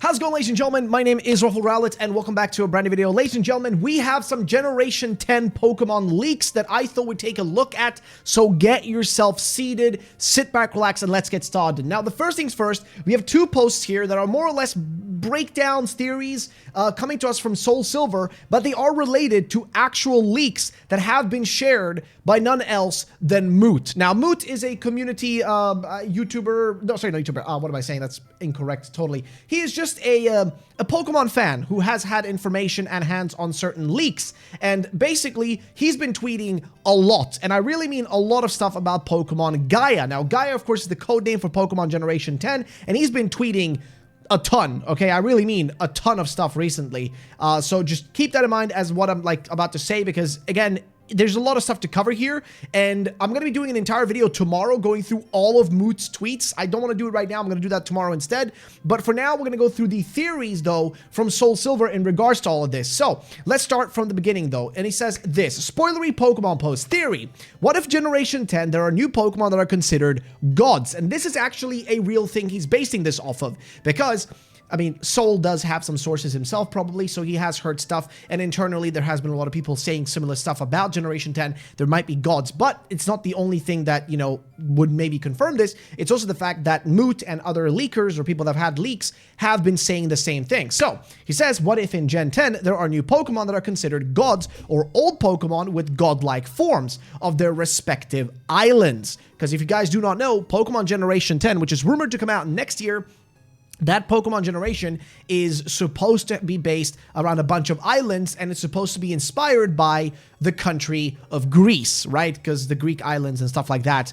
How's it going, ladies and gentlemen? My name is RuffledRowlit, and welcome back to a brand new video. Ladies and gentlemen, we have some Generation 10 Pokemon leaks that I thought we'd take a look at, so get yourself seated, sit back, relax, and let's get started. Now, the first things first, we have two posts here that are more or less breakdowns, theories, coming to us from Soul Silver, but they are related to actual leaks that have been shared by none else than Moot. Now, Moot is a community YouTuber, no, sorry, not YouTuber, what am I saying? That's incorrect, totally. He is just a Pokemon fan who has had information and hands on certain leaks, and basically, he's been tweeting a lot, and I really mean a lot of stuff about Pokemon Gaia. Now, Gaia, of course, is the code name for Pokemon Generation 10, and he's been tweeting a ton, okay? I really mean a ton of stuff recently. So just keep that in mind as what I'm about to say, because again, there's a lot of stuff to cover here, and I'm going to be doing an entire video tomorrow going through all of Moot's tweets. I don't want to do it right now. I'm going to do that tomorrow instead. But for now, we're going to go through the theories, though, from Soul Silver in regards to all of this. So let's start from the beginning, though. And he says this, spoilery Pokemon post theory. What if Generation 10, there are new Pokemon that are considered gods? And this is actually a real thing he's basing this off of, because I mean, Soul does have some sources himself, probably, so he has heard stuff, and internally there has been a lot of people saying similar stuff about Generation 10. There might be gods, but it's not the only thing that, you know, would maybe confirm this. It's also the fact that Moot and other leakers, or people that have had leaks, have been saying the same thing. So, he says, what if in Gen 10, there are new Pokemon that are considered gods, or old Pokemon with godlike forms of their respective islands? Because if you guys do not know, Pokemon Generation 10, which is rumored to come out next year, that Pokemon generation is supposed to be based around a bunch of islands, and it's supposed to be inspired by the country of Greece, right? Because the Greek islands and stuff like that.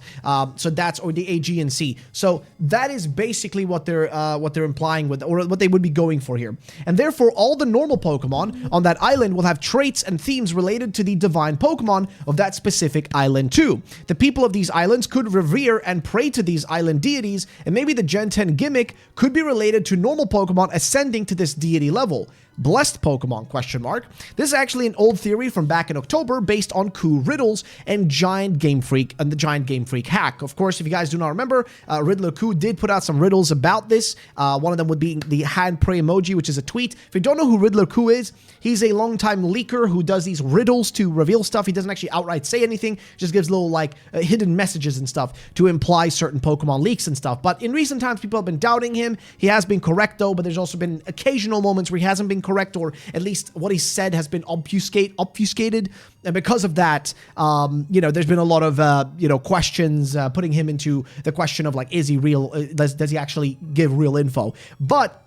So that's, or the Aegean Sea. So that is basically what they're implying with, or what they would be going for here. And therefore, all the normal Pokemon on that island will have traits and themes related to the divine Pokemon of that specific island too. The people of these islands could revere and pray to these island deities, and maybe the Gen 10 gimmick could be related to normal Pokemon ascending to this deity level. Blessed Pokemon, question mark. This is actually an old theory from back in October based on Coup riddles and Giant Game Freak and the Giant Game Freak hack. Of course, if you guys do not remember, Riddler Coup did put out some riddles about this. One of them would be the hand pray emoji, which is a tweet. If you don't know who Riddler Coup is, he's a longtime leaker who does these riddles to reveal stuff. He doesn't actually outright say anything, just gives little hidden messages and stuff to imply certain Pokemon leaks and stuff. But in recent times, people have been doubting him. He has been correct though, but there's also been occasional moments where he hasn't been correct, or at least what he said has been obfuscated. And because of that, you know, there's been a lot of, you know, questions putting him into the question of like, is he real? Does he actually give real info? But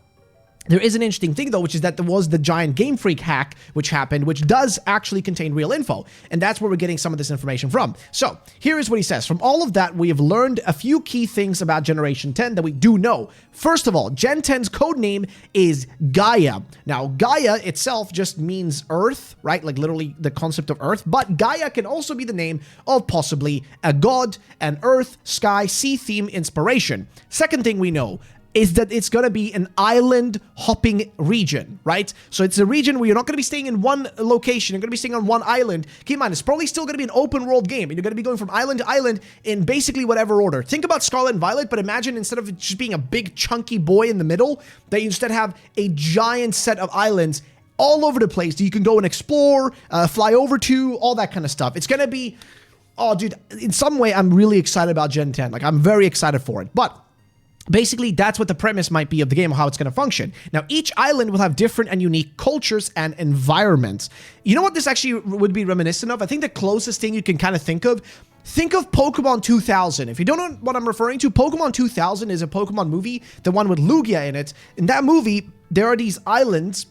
there is an interesting thing, though, which is that there was the Giant Game Freak hack, which happened, which does actually contain real info. And that's where we're getting some of this information from. So here is what he says. From all of that, we have learned a few key things about Generation 10 that we do know. First of all, Gen 10's code name is Gaia. Now, Gaia itself just means Earth, right? Like literally the concept of Earth. But Gaia can also be the name of possibly a god, an Earth, sky, sea theme inspiration. Second thing we know is that it's going to be an island hopping region, right? So it's a region where you're not going to be staying in one location. You're going to be staying on one island. Keep in mind, it's probably still going to be an open world game, and you're going to be going from island to island in basically whatever order. Think about Scarlet and Violet, but imagine instead of just being a big chunky boy in the middle, that you instead have a giant set of islands all over the place that you can go and explore, fly over to, all that kind of stuff. It's going to be, oh dude, in some way, I'm really excited about Gen 10. Like, I'm very excited for it, but basically, that's what the premise might be of the game, how it's going to function. Now, each island will have different and unique cultures and environments. You know what this actually would be reminiscent of? I think the closest thing you can kind of think of Pokemon 2000. If you don't know what I'm referring to, Pokemon 2000 is a Pokemon movie, the one with Lugia in it. In that movie, there are these islands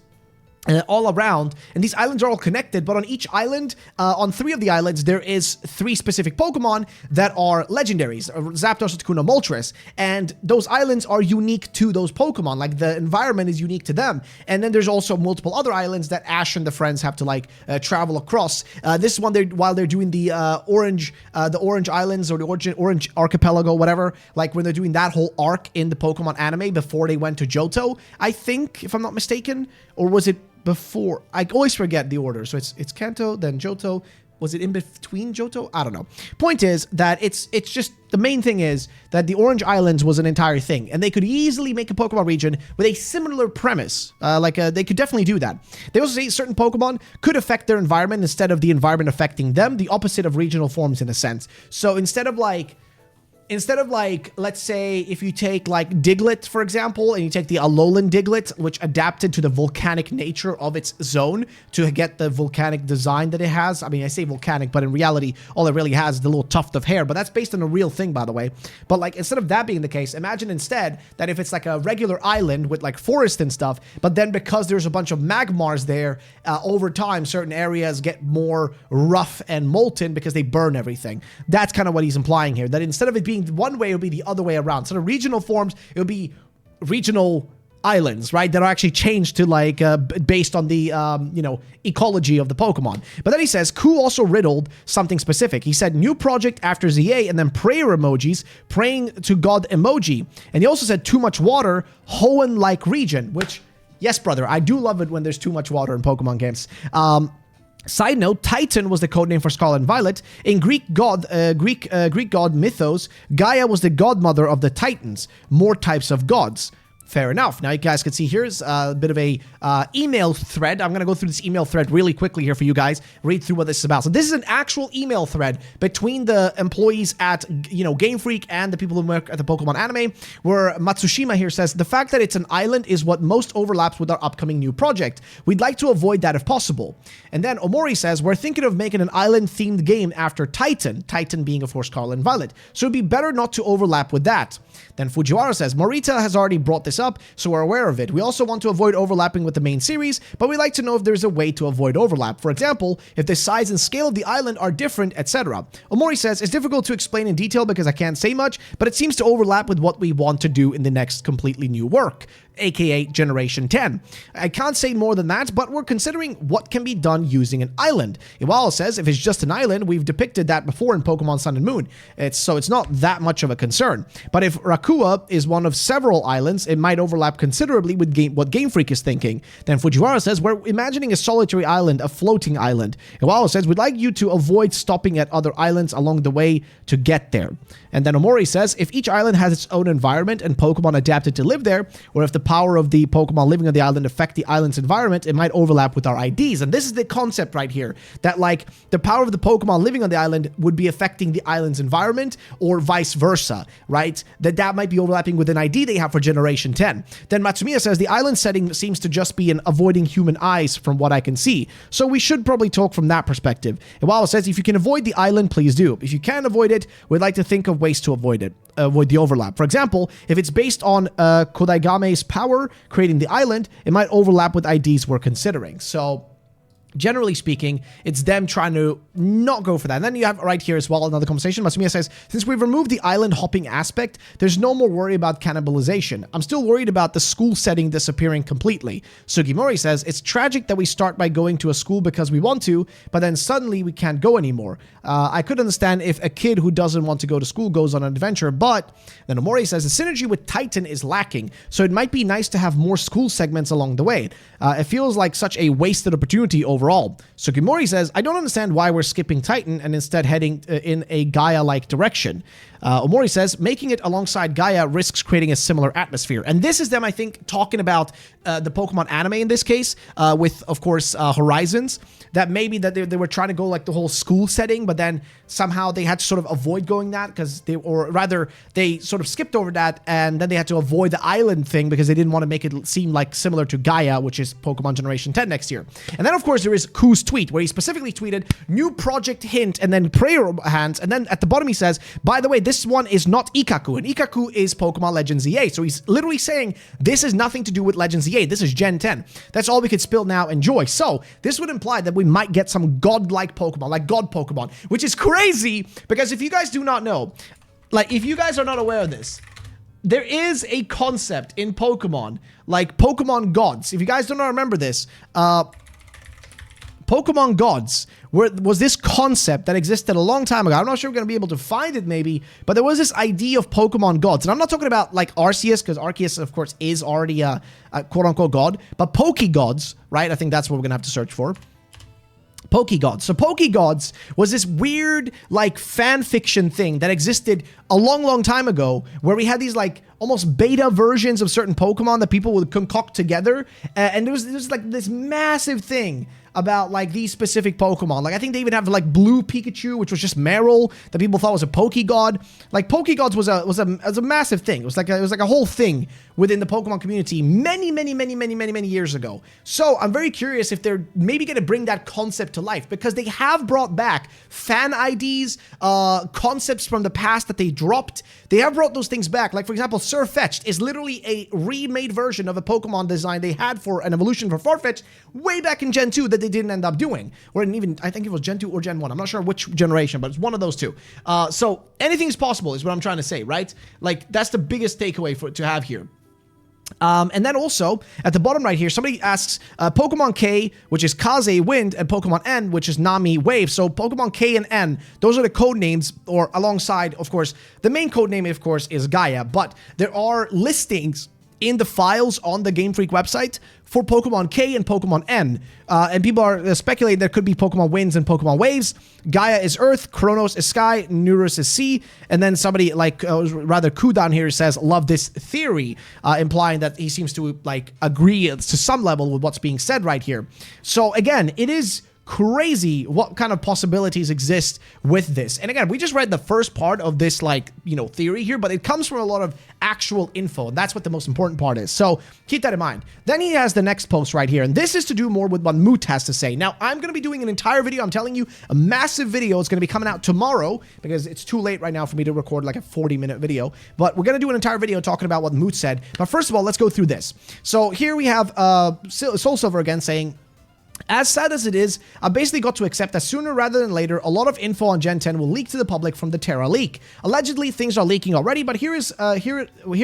all around, and these islands are all connected, but on each island, on 3 of the islands, there is 3 specific Pokemon that are legendaries, Zapdos, Articuno, Moltres, and those islands are unique to those Pokemon, like the environment is unique to them. And then there's also multiple other islands that Ash and the friends have to like travel across. This one, while they're doing the Orange Islands, or the Orange Archipelago, whatever, like when they're doing that whole arc in the Pokemon anime before they went to Johto, I think, if I'm not mistaken, or was it before? I always forget the order. So it's Kanto, then Johto, Was it in between Johto? I don't know. Point is that it's just, the main thing is that the Orange Islands was an entire thing, and they could easily make a Pokemon region with a similar premise. They could definitely do that. They also say certain Pokemon could affect their environment instead of the environment affecting them, the opposite of regional forms in a sense. So instead of like, let's say if you take like Diglett, for example, and you take the Alolan Diglett, which adapted to the volcanic nature of its zone to get the volcanic design that it has. I mean, I say volcanic, but in reality, all it really has is the little tuft of hair, but that's based on a real thing, by the way. But like, instead of that being the case, imagine instead that if it's like a regular island with like forest and stuff, but then because there's a bunch of magmars there, over time, certain areas get more rough and molten because they burn everything. That's kind of what he's implying here, that instead of it being one way, it would be the other way around. So the regional forms, it would be regional islands, right, that are actually changed to like based on the ecology of the Pokemon. But then he says Ku also riddled something specific. He said new project after ZA and then prayer emojis, praying to God emoji. And he also said too much water, Hoenn like region, which, yes brother, I do love it when there's too much water in Pokemon games. Side note, Titan was the codename for Scarlet and Violet. In Greek god mythos, Gaia was the godmother of the Titans. More types of gods. Fair enough. Now you guys can see here's a bit of a email thread. I'm going to go through this email thread really quickly here for you guys. Read through what this is about. So this is an actual email thread between the employees at, Game Freak and the people who work at the Pokemon anime, where Matsushima here says, the fact that it's an island is what most overlaps with our upcoming new project. We'd like to avoid that if possible. And then Omori says, we're thinking of making an island-themed game after Titan. Titan being, of course, Scarlet and Violet. So it'd be better not to overlap with that. Then Fujiwara says, Morita has already brought this up, so we're aware of it. We also want to avoid overlapping with the main series, but we'd like to know if there's a way to avoid overlap. For example, if the size and scale of the island are different, etc. Omori says, it's difficult to explain in detail because I can't say much, but it seems to overlap with what we want to do in the next completely new work, aka Generation 10. I can't say more than that, but we're considering what can be done using an island. Iwao says, if it's just an island, we've depicted that before in Pokemon Sun and Moon. So it's not that much of a concern. But if Rakua is one of several islands, it might overlap considerably with what Game Freak is thinking. Then Fujiwara says, we're imagining a solitary island, a floating island. Iwao says, we'd like you to avoid stopping at other islands along the way to get there. And then Omori says, if each island has its own environment and Pokemon adapted to live there, or if the power of the Pokemon living on the island affect the island's environment, it might overlap with our IDs. And this is the concept right here, that like the power of the Pokemon living on the island would be affecting the island's environment or vice versa, right? That might be overlapping with an ID they have for Generation 10. Then Matsumiya says the island setting seems to just be an avoiding human eyes from what I can see. So we should probably talk from that perspective. Iwao says if you can avoid the island, please do. If you can't avoid it, we'd like to think of ways to avoid it. Avoid the overlap. For example, if it's based on Kodaigame's power creating the island, it might overlap with IDs we're considering. So generally speaking, it's them trying to not go for that. And then you have right here as well another conversation. Matsumiya says, since we've removed the island hopping aspect, there's no more worry about cannibalization. I'm still worried about the school setting disappearing completely. Sugimori says, it's tragic that we start by going to a school because we want to, but then suddenly we can't go anymore. I could understand if a kid who doesn't want to go to school goes on an adventure, but then Omori says the synergy with Titan is lacking, so it might be nice to have more school segments along the way. It feels like such a wasted opportunity overall. Sugimori says, I don't understand why we're skipping Titan and instead heading in a Gaia-like direction. Omori says, making it alongside Gaia risks creating a similar atmosphere. And this is them, I think, talking about the Pokemon anime in this case, with, of course, Horizons, that maybe that they were trying to go like the whole school setting, but then somehow they had to sort of avoid going that because they sort of skipped over that, and then they had to avoid the island thing because they didn't want to make it seem like similar to Gaia, which is Pokemon Generation 10 next year. And then, of course, there is Ku's tweet, where he specifically tweeted, new project hint, and then prayer hands, and then at the bottom he says, by the way, this one is not Ikaku, and Ikaku is Pokemon Legends EA. So he's literally saying, this is nothing to do with Legends EA, this is Gen 10. That's all we could spill now, enjoy. So this would imply that we might get some godlike Pokemon, like God Pokemon, which is crazy, because if you guys do not know, like if you guys are not aware of this, there is a concept in Pokemon, like Pokemon Gods. If you guys do not remember this, Pokemon Gods was this concept that existed a long time ago. I'm not sure we're going to be able to find it maybe, but there was this idea of Pokemon Gods. And I'm not talking about like Arceus, because Arceus, of course, is already a quote-unquote god, but Pokegods, right? I think that's what we're going to have to search for. Pokegods. So Pokegods was this weird, like, fan fiction thing that existed a long, long time ago, where we had these, like, almost beta versions of certain Pokemon that people would concoct together, and there was like this massive thing about, like, these specific Pokemon. Like, I think they even have, like, Blue Pikachu, which was just Meryl, that people thought was a Pokegod. Like, Pokegods was a massive thing. It was like a whole thing within the Pokemon community many years ago. So I'm very curious if they're maybe going to bring that concept to life, because they have brought back fan IDs, concepts from the past that they dropped. They have brought those things back. Like, for example, Surfetch'd is literally a remade version of a Pokemon design they had for an evolution for Farfetch'd way back in Gen 2 that they didn't end up doing. Or even, I think it was Gen 2 or Gen 1. I'm not sure which generation, but it's one of those two. So anything is possible is what I'm trying to say, right? Like, that's the biggest takeaway to have here. And then also, at the bottom right here, somebody asks, Pokemon K, which is Kaze Wind, and Pokemon N, which is Nami Wave. So Pokemon K and N, those are the code names, or alongside, of course, the main code name, of course, is Gaia. But there are listings in the files on the Game Freak website for Pokemon K and Pokemon N. And people are speculating there could be Pokemon Winds and Pokemon Waves. Gaia is Earth, Kronos is Sky, Neurus is Sea. And then somebody like, rather Ku down here says, love this theory, implying that he seems to like agree to some level with what's being said right here. So again, it is crazy what kind of possibilities exist with this. And again, we just read the first part of this, like, you know, theory here, but it comes from a lot of actual info. And that's what the most important part is. So keep that in mind. Then he has the next post right here. And this is to do more with what Moot has to say. Now, I'm going to be doing an entire video. I'm telling you, a massive video. It's going to be coming out tomorrow because it's too late right now for me to record like a 40-minute video. But we're going to do an entire video talking about what Moot said. But first of all, let's go through this. So here we have Soul Silver again saying, as sad as it is, I basically got to accept that sooner rather than later, a lot of info on Gen 10 will leak to the public from the Terra leak. Allegedly, things are leaking already, but here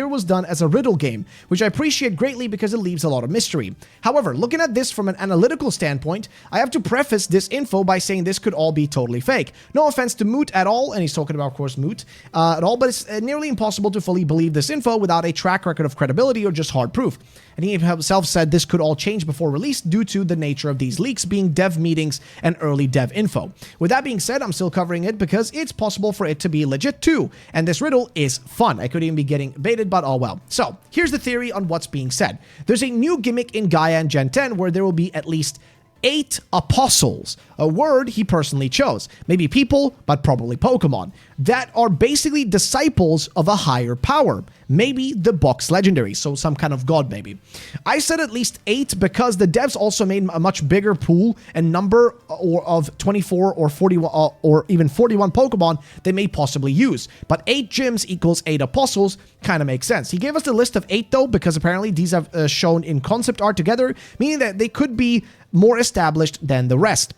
was done as a riddle game, which I appreciate greatly because it leaves a lot of mystery. However, looking at this from an analytical standpoint, I have to preface this info by saying this could all be totally fake. No offense to Moot at all, and he's talking about, of course, Moot at all, but it's nearly impossible to fully believe this info without a track record of credibility or just hard proof. And he himself said this could all change before release due to the nature of these leaks being dev meetings and early dev info. With that being said, I'm still covering it because it's possible for it to be legit too, and this riddle is fun. I could even be getting baited, but oh well. So, here's the theory on what's being said. There's a new gimmick in Gaia and Gen 10 where there will be at least 8 apostles, a word he personally chose. Maybe people, but probably Pokemon, that are basically disciples of a higher power. Maybe the box legendary, so some kind of god maybe. I said at least 8 because the devs also made a much bigger pool and number of 24 or 41 or even 41 Pokemon they may possibly use. But 8 gyms equals 8 apostles kind of makes sense. He gave us the list of 8 though, because apparently these have shown in concept art together, meaning that they could be more established than the rest.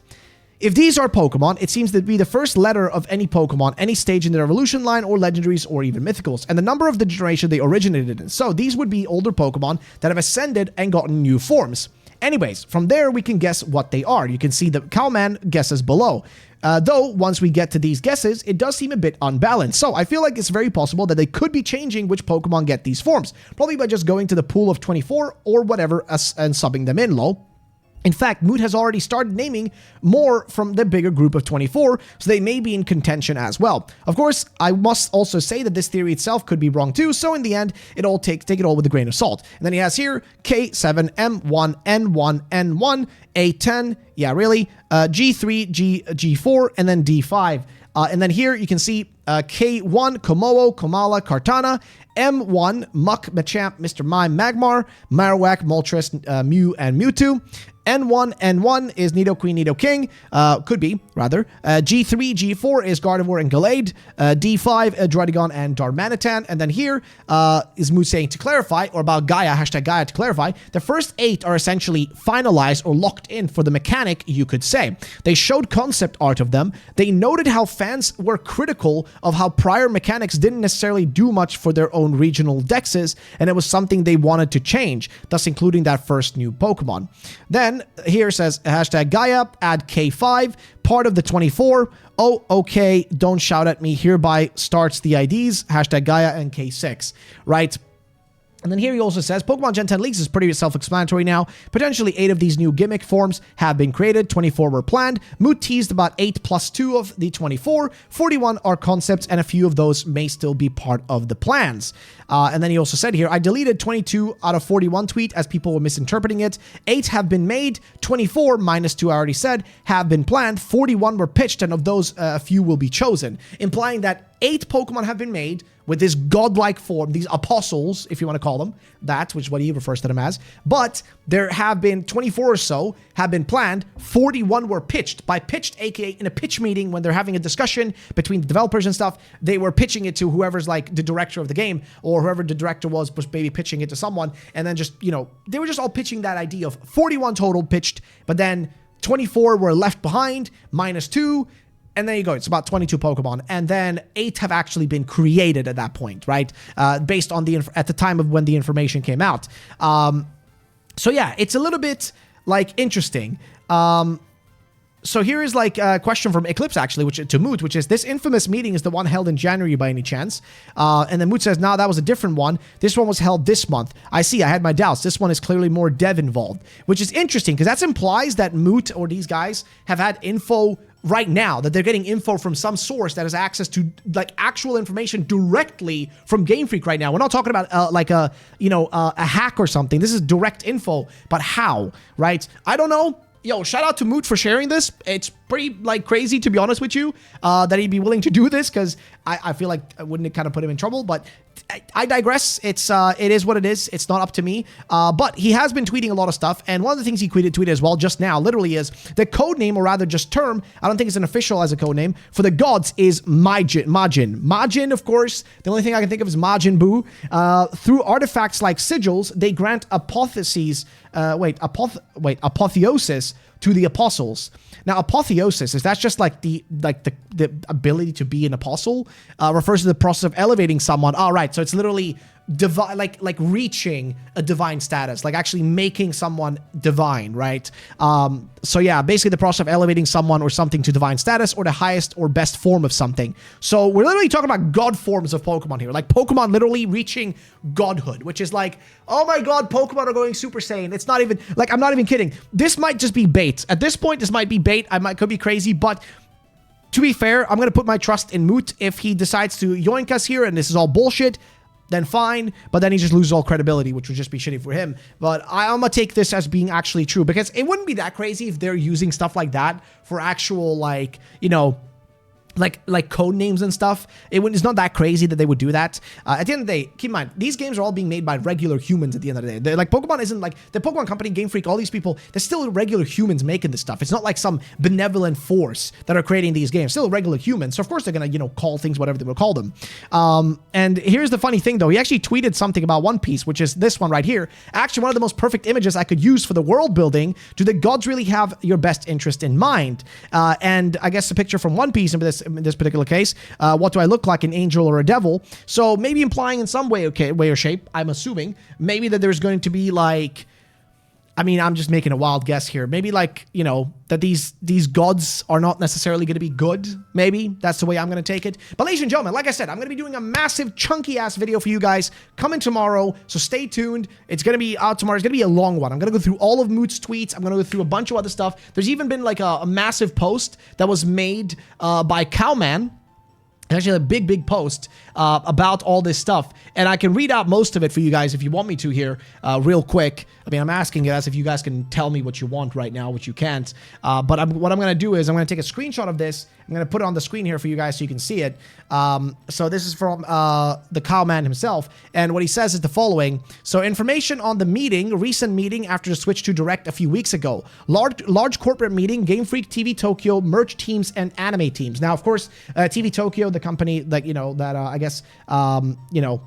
If these are Pokemon, it seems to be the first letter of any Pokemon, any stage in their evolution line, or legendaries, or even mythicals, and the number of the generation they originated in. So these would be older Pokemon that have ascended and gotten new forms. Anyways, from there we can guess what they are. You can see the Cowman guesses below. Though, once we get to these guesses, it does seem a bit unbalanced. So I feel like it's very possible that they could be changing which Pokemon get these forms. Probably by just going to the pool of 24 or whatever and subbing them in, lol. In fact, Moot has already started naming more from the bigger group of 24, so they may be in contention as well. Of course, I must also say that this theory itself could be wrong too, so in the end, take it all with a grain of salt. And then he has here K7, M1, N1, N1, A10, yeah really, G3, G4, and then D5. And then here you can see K1, Komodo, Komala, Kartana, M1, Muck, Machamp, Mr. Mime, Magmar, Marowak, Moltres, Mew, and Mewtwo. N1 is Nidoqueen, Nidoking, could be, rather. G3, G4 is Gardevoir and Gallade. D5, Druddigon and Darmanitan. And then here is Moot saying to clarify, or about Gaia, hashtag Gaia to clarify, the first 8 are essentially finalized or locked in for the mechanic, you could say. They showed concept art of them. They noted how fans were critical of how prior mechanics didn't necessarily do much for their own regional dexes, and it was something they wanted to change, thus including that first new Pokemon. Then, here says, hashtag Gaia, add K5, part of the 24. Oh, okay, don't shout at me. Hereby starts the IDs, hashtag Gaia and K6, right? And then here he also says, Pokemon Gen 10 leaks is pretty self-explanatory now. Potentially 8 of these new gimmick forms have been created. 24 were planned. Moot teased about 8 plus 2 of the 24. 41 are concepts, and a few of those may still be part of the plans. And then he also said here, I deleted 22 out of 41 tweet as people were misinterpreting it. 8 have been made. 24, minus 2 I already said, have been planned. 41 were pitched, and of those, a few will be chosen. Implying that 8 Pokemon have been made with this godlike form, these apostles, if you want to call them that, which is what he refers to them as. But there have been 24 or so have been planned. 41 were pitched. By pitched, aka in a pitch meeting when they're having a discussion between the developers and stuff, they were pitching it to whoever's like the director of the game, or whoever the director was maybe pitching it to someone, and then just, you know, they were just all pitching that idea of 41 total pitched, but then 24 were left behind, minus 2. And there you go. It's about 22 Pokemon. And then 8 have actually been created at that point, right? Based on at the time of when the information came out. So yeah, it's a little bit like interesting. So here is like a question from Eclipse actually, to Moot, which is, this infamous meeting is the one held in January by any chance? And then Moot says, no, that was a different one. This one was held this month. I see, I had my doubts. This one is clearly more dev involved, which is interesting because that implies that Moot or these guys have had info right now, that they're getting info from some source that has access to like actual information directly from Game Freak right now. We're not talking about like a hack or something. This is direct info, but how, right? I don't know. Yo, shout out to Moot for sharing this. It's pretty like crazy, to be honest with you, that he'd be willing to do this, because I feel like wouldn't it kind of put him in trouble? But I digress. It is what it is. It's not up to me. But he has been tweeting a lot of stuff, and one of the things he tweeted as well just now, literally, is the code name, or rather just term. I don't think it's an official as a code name for the gods is Majin. Majin, of course. The only thing I can think of is Majin Buu. Through artifacts like sigils, they grant apotheosis to the apostles. Now, apotheosis that's just like the ability to be an apostle. Refers to the process of elevating someone. All right, so it's literally divine, like reaching a divine status, like actually making someone divine, right? So yeah, basically the process of elevating someone or something to divine status, or the highest or best form of something. So we're literally talking about god forms of Pokemon here, like Pokemon literally reaching godhood, which is like, oh my god, Pokemon are going Super Saiyan. It's not even like, I'm not even kidding. This might just be bait. At this point, this might be bait. Could be crazy, but to be fair, I'm going to put my trust in Moot. If he decides to yoink us here and this is all bullshit, then fine, but then he just loses all credibility, which would just be shitty for him. But I'm gonna take this as being actually true, because it wouldn't be that crazy if they're using stuff like that for actual, like, you know, like code names and stuff. It's not that crazy that they would do that. At the end of the day, keep in mind, these games are all being made by regular humans at the end of the day. They're like, Pokemon isn't like the Pokemon Company, Game Freak, all these people, they're still regular humans making this stuff. It's not like some benevolent force that are creating these games. Still regular humans. So of course they're gonna, you know, call things whatever they will call them. And here's the funny thing though. He actually tweeted something about One Piece, which is this one right here. Actually, one of the most perfect images I could use for the world building. Do the gods really have your best interest in mind? And I guess a picture from One Piece in this particular case. What do I look like, an angel or a devil? So maybe implying in some way or shape, I'm assuming, maybe that there's going to be like, I mean, I'm just making a wild guess here. Maybe like, you know, that these gods are not necessarily going to be good. Maybe that's the way I'm going to take it. But ladies and gentlemen, like I said, I'm going to be doing a massive chunky ass video for you guys coming tomorrow. So stay tuned. It's going to be out tomorrow. It's going to be a long one. I'm going to go through all of Moot's tweets. I'm going to go through a bunch of other stuff. There's even been like a massive post that was made by Cowman. Actually, a big post about all this stuff. And I can read out most of it for you guys if you want me to here real quick. I mean, I'm asking you guys if you guys can tell me what you want right now, which you can't. But what I'm going to do is I'm going to take a screenshot of this. I'm going to put it on the screen here for you guys so you can see it. So this is from the Cowman himself. And what he says is the following. So information on the recent meeting after the switch to Direct a few weeks ago. Large corporate meeting, Game Freak, TV Tokyo, merch teams, and anime teams. Now, of course, TV Tokyo, the company that, you know, that I guess, you know,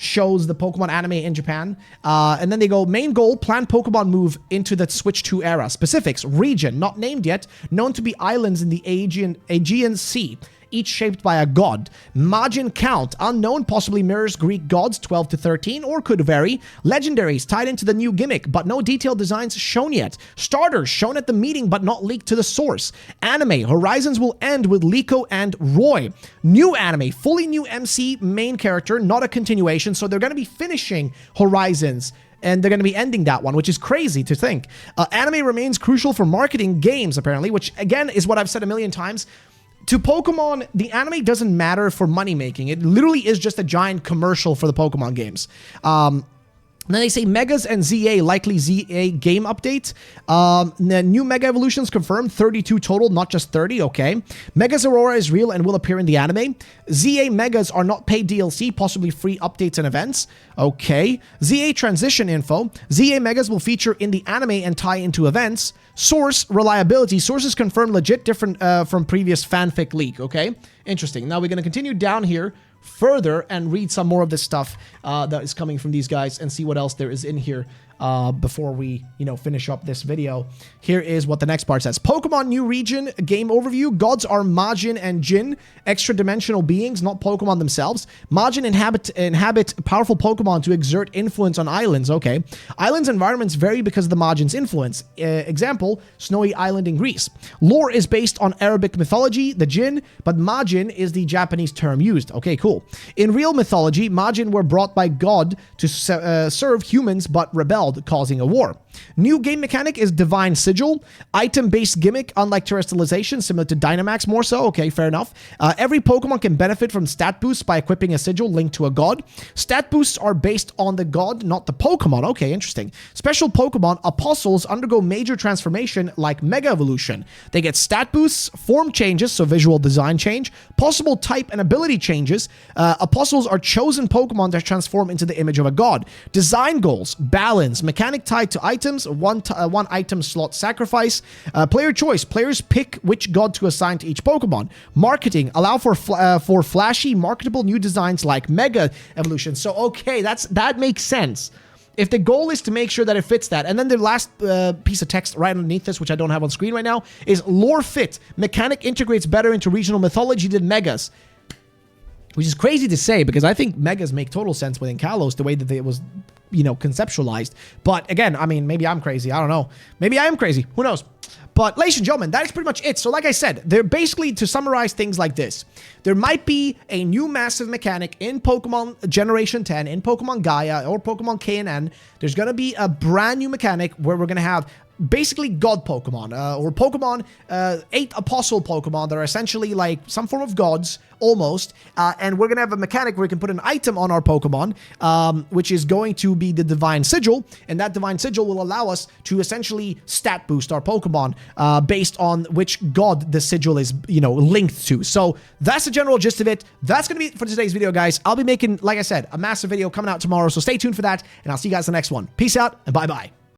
shows the Pokemon anime in Japan. And then they go, main goal, planned Pokemon move into the Switch 2 era. Specifics, region, not named yet, known to be islands in the Aegean Sea. each shaped by a god. Majin count, unknown, possibly mirrors Greek gods, 12 to 13, or could vary. Legendaries tied into the new gimmick, but no detailed designs shown yet. Starters shown at the meeting, but not leaked to the source. Anime, Horizons will end with Liko and Roy. New anime, fully new MC main character, not a continuation, so they're going to be finishing Horizons, and they're going to be ending that one, which is crazy to think. Anime remains crucial for marketing games, apparently, which, again, is what I've said a million times. To Pokemon, the anime doesn't matter for money making. It literally is just a giant commercial for the Pokemon games. Then they say Megas and ZA, likely ZA game update. The new Mega Evolutions confirmed, 32 total, not just 30, okay. Megas Aurora is real and will appear in the anime. ZA Megas are not paid DLC, possibly free updates and events. Okay. ZA transition info. ZA Megas will feature in the anime and tie into events. Source, reliability. Sources confirmed legit, different from previous fanfic leak, okay. Interesting. Now we're going to continue down here further and read some more of this stuff that is coming from these guys and see what else there is in here before we, finish up this video. Here is what the next part says. Pokemon new region game overview. Gods are Majin and Jin, extra dimensional beings, not Pokemon themselves. Majin inhabit powerful Pokemon to exert influence on islands. Okay. Islands environments vary because of the Majin's influence. Example, Snowy Island in Greece. Lore is based on Arabic mythology, the Jin, but Majin is the Japanese term used. Okay, cool. In real mythology, Majin were brought by God to serve humans but rebelled, causing a war. New game mechanic is Divine Sigil. Item-based gimmick, unlike terrestrialization, similar to Dynamax more so. Okay, fair enough. Every Pokemon can benefit from stat boosts by equipping a sigil linked to a god. Stat boosts are based on the god, not the Pokemon. Okay, interesting. Special Pokemon, Apostles, undergo major transformation like Mega Evolution. They get stat boosts, form changes, so visual design change, possible type and ability changes. Apostles are chosen Pokemon that transform into the image of a god. Design goals, balance, mechanic tied to items, one item slot sacrifice. Player choice, players pick which god to assign to each Pokemon. Marketing, allow for flashy, marketable new designs like Mega Evolution. So, okay, that makes sense. If the goal is to make sure that it fits that. And then the last piece of text right underneath this, which I don't have on screen right now, is lore fit. Mechanic integrates better into regional mythology than Megas. Which is crazy to say because I think Megas make total sense within Kalos, the way that it was, conceptualized. But again, I mean, maybe I'm crazy. I don't know. Maybe I am crazy. Who knows? But ladies and gentlemen, that is pretty much it. So like I said, they're basically, to summarize things like this, there might be a new massive mechanic in Pokemon Generation 10, in Pokemon Gaia, or Pokemon K and N. There's going to be a brand new mechanic where we're going to have basically god Pokemon, or Pokemon, 8 apostle Pokemon that are essentially like some form of gods, almost, and we're gonna have a mechanic where we can put an item on our Pokemon, which is going to be the Divine Sigil, and that Divine Sigil will allow us to essentially stat boost our Pokemon, based on which god the sigil is, linked to. So that's the general gist of it. That's gonna be it for today's video, guys. I'll be making, like I said, a massive video coming out tomorrow, so stay tuned for that, and I'll see you guys in the next one. Peace out, and bye-bye.